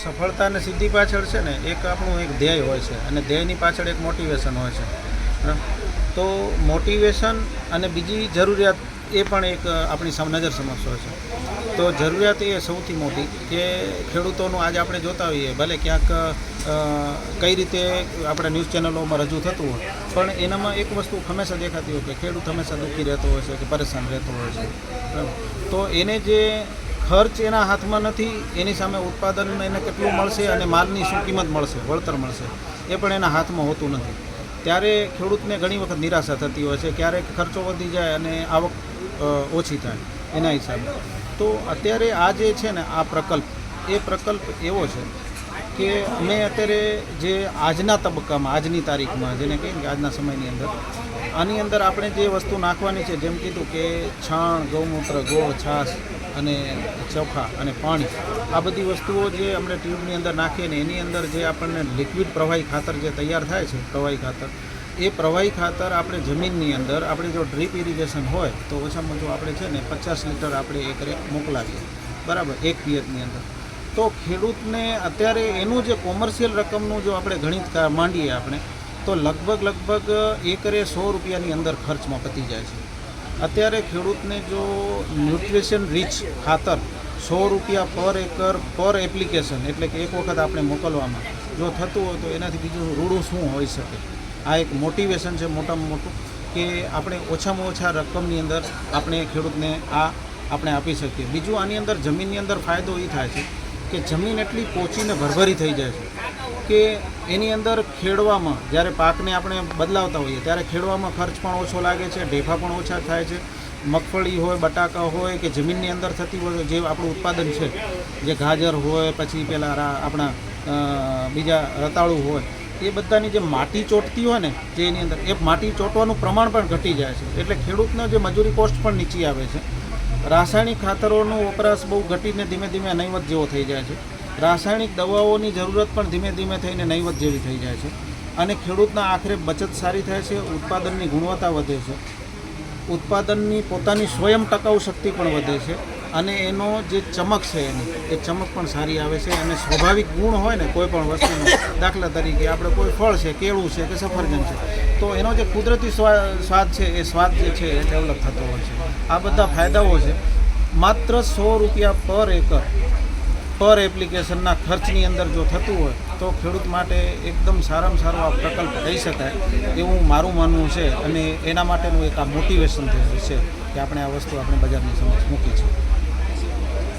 સફળતા અને સિદ્ધિ પાછળ છે ને એક આપણું એક ધ્યેય હોય છે અને ધ્યેયની પાછળ એક મોટિવેશન હોય છે. તો મોટિવેશન અને બીજી જરૂરિયાત એ પણ એક આપણી નજર સમક્ષ હોય છે. તો જરૂરિયાત એ સૌથી મોટી કે ખેડૂતોનું આજે આપણે જોતા હોઈએ, ભલે ક્યાંક કઈ રીતે આપણે ન્યૂઝ ચેનલોમાં રજૂ થતું હોય, પણ એનામાં એક વસ્તુ હંમેશા દેખાતી હોય કે ખેડૂત હંમેશા દુઃખી રહેતો હોય છે કે પરેશાન રહેતો હોય છે. તો એને જે ખર્ચ એના હાથમાં નથી, એની સામે ઉત્પાદન એને કેટલું મળશે અને માલની શું કિંમત મળશે, વળતર મળશે, એ પણ એના હાથમાં હોતું નથી. ત્યારે ખેડૂતને ઘણી વખત નિરાશા થતી હોય છે. ક્યારેક ખર્ચો વધી જાય અને આવક ઓછી થાય એના હિસાબે. તો અત્યારે આ જે છે ને આ પ્રકલ્પ એવો છે કે અમે અત્યારે જે આજના તબક્કામાં, આજની તારીખમાં, જેને કહીએ કે આજના સમયની અંદર, આની અંદર આપણે જે વસ્તુ નાખવાની છે, જેમ કીધું કે છાણ, ગૌમૂત્ર, ગોળ, છાશ અને ચોખા અને પાણી, આ બધી વસ્તુઓ જે આપણે ટ્યુબની અંદર નાખીએ ને એની અંદર જે આપણને લિક્વિડ પ્રવાહી ખાતર જે તૈયાર થાય છે, પ્રવાહી ખાતર, એ પ્રવાહી ખાતર આપણે જમીનની અંદર આપણે જો ડ્રીપ ઇરિગેશન હોય તો ઓછામાં ઓછું આપણે છે ને 50 લીટર આપણે એકરે મોકલાવીએ, બરાબર, એક પિયતની અંદર. તો ખેડૂતને અત્યારે એનું જે કોમર્શિયલ રકમનું જો આપણે ગણિત માંડીએ આપણે, તો લગભગ એકરે 100 રૂપિયાની અંદર ખર્ચમાં પતી જાય છે. અત્યારે ખેડૂતને જો ન્યુટ્રિશન રીચ ખાતર 100 રૂપિયા પર એકર પર એપ્લિકેશન, એટલે કે એક વખત આપણે મોકલવામાં જો થતું હોય તો એનાથી બીજું રૂડું શું હોઈ શકે. આ એક મોટિવેશન છે મોટામાં મોટું કે આપણે ઓછામાં ઓછા રકમની અંદર આપણે ખેડૂતને આપણે આપી શકીએ. બીજું આની અંદર જમીનની અંદર ફાયદો એ થાય છે કે જમીન એટલી પોચીને ભરભરી થઈ જાય છે કે એની અંદર ખેડવામાં, જ્યારે પાકને આપણે બદલાવતા હોઈએ ત્યારે ખેડવામાં ખર્ચ પણ ઓછો લાગે છે, ઢેફા પણ ઓછા થાય છે. મગફળી હોય, બટાકા હોય કે જમીનની અંદર થતી હોય જે આપણું ઉત્પાદન છે, જે ગાજર હોય, પછી પેલા આપણા બીજા રતાળું હોય, એ બધાની જે માટી ચોંટતી હોય ને જે એની અંદર, એ માટી ચોંટવાનું પ્રમાણ પણ ઘટી જાય છે. એટલે ખેડૂતનો જે મજૂરી કોસ્ટ પણ નીચી આવે છે. રાસાયણિક ખાતરોનો વપરાશ બહુ ઘટીને ધીમે ધીમે નહીવત જેવો થઈ જાય છે. રાસાયણિક દવાઓની જરૂરત પણ ધીમે ધીમે થઈને નહીવત જેવી થઈ જાય છે. અને ખેડૂતના આખરે બચત સારી થાય છે, ઉત્પાદનની ગુણવત્તા વધે છે, ઉત્પાદનની પોતાની સ્વયં ટકાઉ શક્તિ પણ વધે છે, અને એનો જે ચમક છે એ ચમક પણ સારી આવે છે. અને સ્વાભાવિક ગુણ હોય ને કોઈ પણ વસ્તુનો, દાખલા તરીકે આપણે કોઈ ફળ છે, કેળું છે કે સફરજન છે, તો એનો જે કુદરતી સ્વાદ છે એ સ્વાદ જે છે એ ડેવલપ થતો હોય છે. આ બધા ફાયદાઓ છે. માત્ર 100 રૂપિયા પર એકર પર એપ્લિકેશનના ખર્ચની અંદર જો થતું હોય તો ખેડૂત માટે એકદમ સારામાં સારો આ પ્રકલ્પ કહી શકાય એવું મારું માનવું છે. અને એના માટેનું એક આ મોટિવેશન છે કે આપણે આ વસ્તુ આપણે બજારની સમક્ષ મૂકી છે.